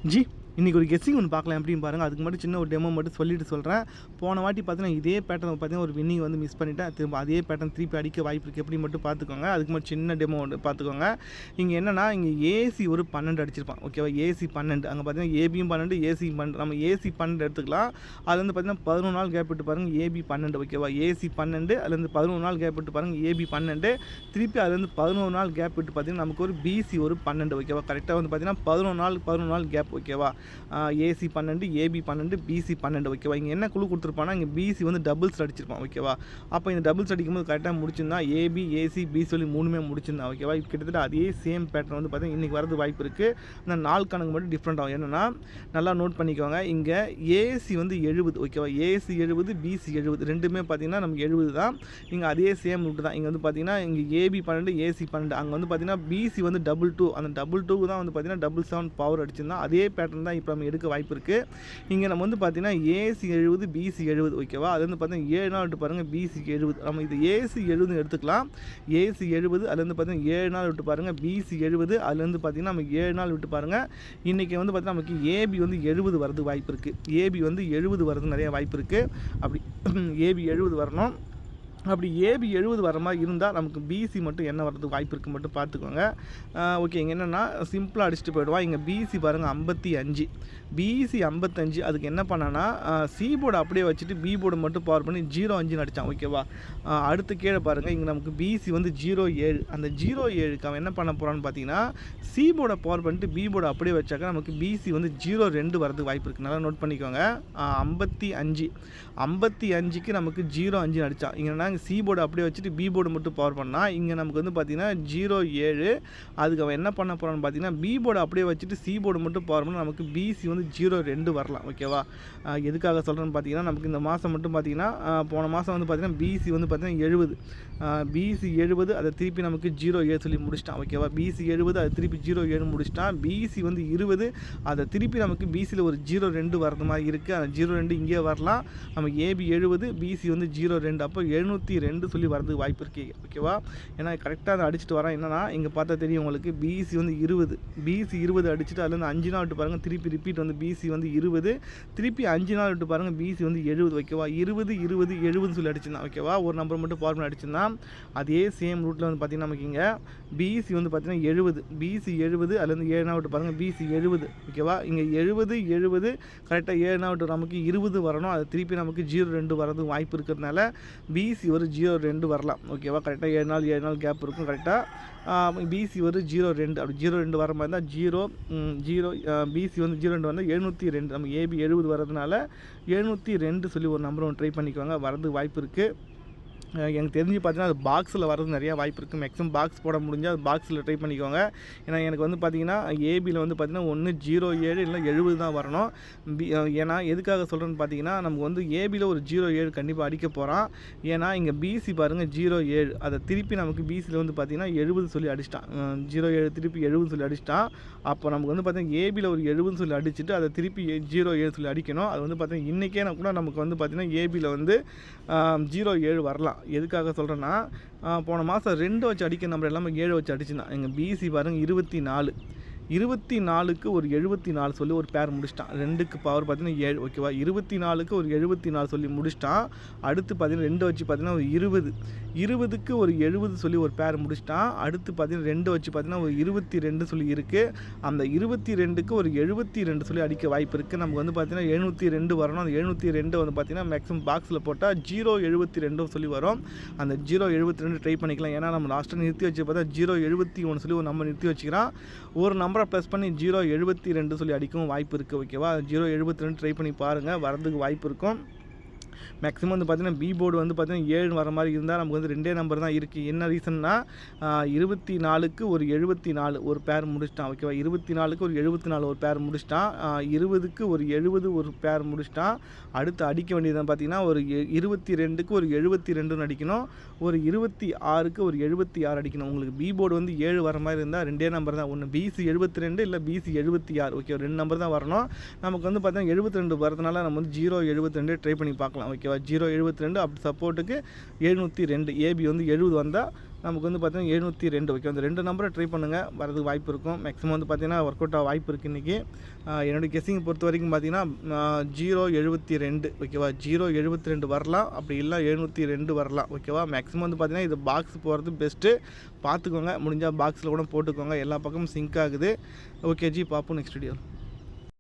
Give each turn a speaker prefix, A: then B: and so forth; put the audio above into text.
A: G இன்றைக்கி ஒரு guessing ஒன்று பார்க்கலாம் எப்படின்னு பாருங்கள். அதுக்கு மட்டும் சின்ன ஒரு டெமோ மட்டும் சொல்லிட்டு சொல்கிறேன். போன வாட்டி பார்த்தீங்கன்னா இதே பேட்டர்ன் பார்த்தீங்கன்னா ஒரு வின்னிங் வந்து மிஸ் பண்ணிவிட்டேன். திரும்ப அதே பேட்டர்ன் திருப்பி அடிக்க வாய்ப்பு இருக்குது. எப்படி மட்டும் பார்த்துக்கோங்க. அதுக்கு மட்டும் சின்ன டெமோ ஒன்று பார்த்துக்கோங்க. இங்கே என்னென்னா இங்கே ஏசி ஒரு 12 அடிச்சிருப்பான். ஓகேவா, ஏசி 12. அங்கே பார்த்தீங்கன்னா ஏபியும் 12, ஏசி 12. நம்ம ஏசி 12 எடுத்துக்கலாம். அது வந்து பார்த்தீங்கன்னா 11 நாள் கேப் விட்டு பாருங்கள், ஏபி 12. ஓகேவா, ஏசி 12, அதுலேருந்து 11 நாள் கேப் விட்டு பாருங்கள், ஏபி 12. திருப்பி அதுலேருந்து 11 நாள் கேப் விட்டு பார்த்தீங்கன்னா நமக்கு ஒரு பிசி ஒரு 12. ஓகேவா, கரெக்டாக வந்து பார்த்தீங்கன்னா 11 நாள் கேப். ஓகேவா, ஏசி 12, ஏபி 12, பிசி 12. ஓகேவா, இங்கே என்ன குழு கொடுத்துருப்பானா இங்கே பிசி வந்து டபுள்ஸ் அடிச்சிருப்பான். ஓகேவா, அப்போ இந்த டபுள்ஸ் அடிக்கும்போது கரெக்டாக முடிச்சிருந்தா ஏபி, ஏசி, பி சொல்லி மூணுமே முடிச்சிருந்தான். ஓகேவா, கிட்டத்தட்ட அதே சேம் பேட்டர்ன் வந்து பார்த்தீங்கன்னா இன்றைக்கி வரது வாய்ப்பு இருக்குது. அந்த நாள் கணக்கு மட்டும் டிஃப்ரெண்ட் ஆகும். என்னென்னா நல்லா நோட் பண்ணிக்கோங்க. இங்கே ஏசி வந்து 70. ஓகேவா, ஏசி 70, பிசி 70 ரெண்டுமே பார்த்தீங்கன்னா நமக்கு 70 தான். இங்கே அதே சேம் ரூட்டு தான். இங்கே வந்து பார்த்தீங்கன்னா இங்கே ஏபி 12, ஏசி 12. அங்கே வந்து பார்த்தீங்கன்னா பிசி வந்து 22. அந்த 22 தான் வந்து பார்த்தீங்கன்னா 77 பவர் அடிச்சிருந்தா அதே பேட்டர்ன் தான் இப்போ நம்ம எடுக்க வாய்ப்பு இருக்குது. இங்கே நம்ம வந்து பார்த்தீங்கன்னா ஏசி 70, பிசி 70. ஓகேவா, அது வந்து பார்த்தீங்கன்னா 7 நாள் விட்டு பாருங்கள், பிசி 70. நம்ம இது ஏசி 70 எடுத்துக்கலாம். ஏசி 70, அதுலேருந்து பார்த்தீங்கன்னா 7 நாள் விட்டு பாருங்கள், பிசி 70, அதுலேருந்து பார்த்தீங்கன்னா நம்ம 7 நாள் விட்டு பாருங்கள். இன்றைக்கி வந்து பார்த்தீங்கன்னா நமக்கு ஏபி வந்து 70 வரது வாய்ப்பு இருக்குது. ஏபி வந்து 70 வரது நிறைய வாய்ப்பு இருக்குது. அப்படி ஏபி 70 வரணும். அப்படி ஏபி 70 வர மாதிரி இருந்தால் நமக்கு பிசி மட்டும் என்ன வர்றதுக்கு வாய்ப்பு இருக்குது மட்டும் பார்த்துக்கோங்க. ஓகே, இங்கே என்னென்னா சிம்பிளாக அடிச்சுட்டு போய்டுவான். இங்கே பிசி பாருங்கள் 55, பிசி 55. அதுக்கு என்ன பண்ணான்னா சி போர்டு அப்படியே வச்சுட்டு பி போர்டு மட்டும் பவர் பண்ணி 05 அடித்தான். ஓகேவா, அடுத்து கீழே பாருங்கள். இங்கே நமக்கு பிசி வந்து 07. அந்த 07க்கு அவன் என்ன பண்ண போகிறான்னு பார்த்தீங்கன்னா சி போர்டை பவர் பண்ணிட்டு பி போர்டு அப்படியே வச்சாக்கா நமக்கு பிசி வந்து 02 வரதுக்கு வாய்ப்பு இருக்குது. நல்லா நோட் பண்ணிக்கோங்க. 55க்கு நமக்கு 05 அடித்தான். இங்கே சி போர்டு அப்படியே வச்சுட்டு பி போர்டு மட்டும் பவர் பண்ணால் இங்கே நமக்கு வந்து பார்த்தீங்கன்னா 07. அதுக்கு அவன் என்ன பண்ண போகிறான்னு பார்த்தீங்கன்னா பி போர்டு அப்படியே வச்சுட்டு சி போர்டு மட்டும் பவர் பண்ணால் நமக்கு பிசி வந்து 02 வரலாம். ஓகேவா, எதுக்காக சொல்கிறேன்னு பார்த்தீங்கன்னா நமக்கு இந்த மாதம் மட்டும் பார்த்தீங்கன்னா போன மாதம் வந்து பார்த்தீங்கன்னா பிசி வந்து பார்த்தீங்கன்னா 70, பிசி 70, அதை திருப்பி நமக்கு 07 சொல்லி முடிச்சிட்டான். ஓகேவா, பிசி 70, அதை திருப்பி 07 முடிச்சிட்டான். பிசி வந்து 20, அதை திருப்பி நமக்கு பிசியில் ஒரு 02 வரது மாதிரி இருக்குது. அந்த 02 இங்கே வரலாம். நமக்கு ஏபி 70, பிசி வந்து 02, அப்போ 702 சொல்லி வரதுக்கு வாய்ப்பு இருக்குது. ஓகேவா, ஏன்னா கரெக்டாக அதை அடிச்சுட்டு வரான். என்னன்னா இங்கே பார்த்தா தெரியும் உங்களுக்கு, பிசி வந்து 20, பிசி 20 அடிச்சுட்டு அதுலேருந்து 5 நாள் விட்டு பாருங்கள், திருப்பி ரிப்பீட் வந்து பிசி வந்து 20, திருப்பி 5 நாள் விட்டு பாருங்கள், பிசி வந்து 70. ஓகேவா, 20, 20, 70 சொல்லி அடிச்சிருந்தான். ஓகேவா, ஒரு நம்பர் மட்டும் ஃபார்முலா அடிச்சிருந்தான். அதே சேம் ரூட்டில் வந்து பார்த்திங்கன்னா நமக்கு இங்கே பிசி வந்து பார்த்திங்கன்னா 70, பிசி 70, அதுலேருந்து 7 நாள் விட்டு பாருங்கள், பிசி 70. ஓகேவா, இங்கே 70 கரெக்டாக 7 நாள் விட்டு நமக்கு 20 வரணும். அது திருப்பி நமக்கு 02 வரதுக்கு வாய்ப்பு இருக்கிறதுனால பிசி ஒரு 02 வரலாம். ஓகேவா, கரெக்டாக 7 நாள் கேப் இருக்கும். கரெக்டாக பிசி ஒரு 02. அப்படி 02 வர மாதிரி இருந்தால் பிசி வந்து 02 வந்தால் 702. நம்ம ஏபி 70 வரதுனால 702 சொல்லி ஒரு நம்பர் ஒன்று ட்ரை பண்ணிக்குவாங்க, வரதுக்கு வாய்ப்பு இருக்குது. எனக்கு தெரிஞ்சு பார்த்தீங்கன்னா அது பாக்ஸில் வரது நிறையா வாய்ப்பு இருக்குது. மேக்ஸிமம் பாக்ஸ் போட முடிஞ்சால் அது பாக்ஸில் ட்ரை பண்ணிக்கோங்க. ஏன்னா எனக்கு வந்து பார்த்திங்கன்னா ஏபியில் வந்து பார்த்திங்கன்னா 07 இல்லை 70 தான் வரணும். ஏன்னா எதுக்காக சொல்கிறேன்னு பார்த்தீங்கன்னா நமக்கு வந்து ஏபியில் ஒரு 07 கண்டிப்பாக அடிக்க போகிறான். ஏன்னா இங்கே பிசி பாருங்கள் 07, அதை திருப்பி நமக்கு பிசியில் வந்து பார்த்திங்கன்னா 70 சொல்லி அடிச்சிட்டான். 07 திருப்பி 70 சொல்லி அடிச்சிட்டான். அப்போ நமக்கு வந்து பார்த்திங்கன்னா ஏபியில் ஒரு 70 சொல்லி அடிச்சுட்டு அதை திருப்பி 07 சொல்லி அடிக்கணும். அது வந்து பார்த்திங்கன்னா இன்றைக்கே கூட நமக்கு வந்து பார்த்திங்கன்னா ஏபியில் வந்து 07 வரலாம். எதுக்காக சொல்கிறேன்னா போன மாதம் 2 வச்சு அடிக்க நம்பர் எல்லாமே 7 வச்சு அடிச்சுதான். எங்கள் பிசி பாருங்கள் 24க்கு ஒரு 74 சொல்லி ஒரு பேர் முடிச்சிட்டான். 2க்கு பவர் பார்த்தீங்கன்னா 7. ஓகேவா, 24க்கு ஒரு 74 சொல்லி முடிச்சிட்டான். அடுத்து பார்த்தீங்கன்னா 2 வச்சு பார்த்தீங்கன்னா ஒரு 20க்கு ஒரு 70 சொல்லி ஒரு பேர் முடிச்சிட்டான். அடுத்து பார்த்தீங்கன்னா 2 வச்சு பார்த்தீங்கன்னா ஒரு 22 சொல்லி இருக்குது. அந்த 22க்கு ஒரு 72 சொல்லி அடிக்க வாய்ப்பு இருக்குது. நமக்கு வந்து பார்த்தீங்கன்னா 702 வரணும். அந்த 702 வந்து பார்த்தீங்கன்னா மேக்ஸிமம் பாக்ஸில் போட்டால் 072 சொல்லி வரும். அந்த 072 ட்ரை பண்ணிக்கலாம். ஏன்னா நம்ம லாஸ்ட்டாக நிறுத்தி வச்சு பார்த்தா 071 சொல்லி ஒரு நம்பர் நிறுத்தி வச்சுக்கிறான். ஒரு நம்பரை ப்ளஸ் பண்ணி 072 சொல்லி அடிக்கவும் வாய்ப்பு இருக்குது. ஓகேவா, 072 ட்ரை பண்ணி பாருங்கள், வரதுக்கு வாய்ப்பு இருக்கும். மேக்ஸிமம் வந்து பார்த்திங்கன்னா பி போர்டு வந்து பார்த்திங்கன்னா 7 வர மாதிரி இருந்தால் நமக்கு வந்து 2 நம்பர் தான் இருக்குது. என்ன ரீசன்னா 24க்கு ஒரு 74 ஒரு பேர் முடிச்சிட்டான். ஓகேவா, 24க்கு ஒரு 74 ஒரு பேர் முடிச்சிட்டான். 20க்கு ஒரு 70 ஒரு பேர் முடிச்சிட்டான். அடுத்து அடிக்க வேண்டியது பார்த்திங்கன்னா ஒரு 22க்கு ஒரு 72 அடிக்கணும். ஒரு 26க்கு ஒரு 76 அடிக்கணும். உங்களுக்கு பி போர்டு வந்து 7 வர மாதிரி இருந்தால் 2 நம்பர் தான், ஒன்று பிசி 72 இல்லை பிசி 76. ஓகே, 2 நம்பர் தான் வரணும். நமக்கு வந்து பார்த்திங்கன்னா 72 வரதுனால நம்ம வந்து 072 ட்ரை பண்ணி பார்க்கலாம். தான் ஓகேவா. 072 அப்படி சப்போர்ட்டுக்கு 702 ஏபி வந்து 70 வந்தால் நமக்கு வந்து பார்த்தீங்கன்னா 702 ஓகே. அந்த 2 நம்பரை ட்ரை பண்ணுங்கள், வரதுக்கு வாய்ப்பு இருக்கும். மேக்ஸிமம் வந்து பார்த்தீங்கன்னா ஒர்க் அவுட் ஆக வாய்ப்பு இருக்குது இன்றைக்கி. என்னுடைய கெஸ்ஸிங் பொறுத்த வரைக்கும் பார்த்தீங்கன்னா 072 ஓகேவா. 072 வரலாம், அப்படி இல்லை 702 வரலாம் ஓகேவா. மேக்ஸிமம் வந்து பார்த்தீங்கன்னா இது பாக்ஸ் போகிறது பெஸ்ட்டு, பார்த்துக்கோங்க. முடிஞ்சால் பாக்ஸில் கூட போட்டுக்கோங்க, எல்லா பக்கமும் சிங்க் ஆகுது. ஓகே ஜி, பார்ப்போம் நெக்ஸ்ட் வீடியோ.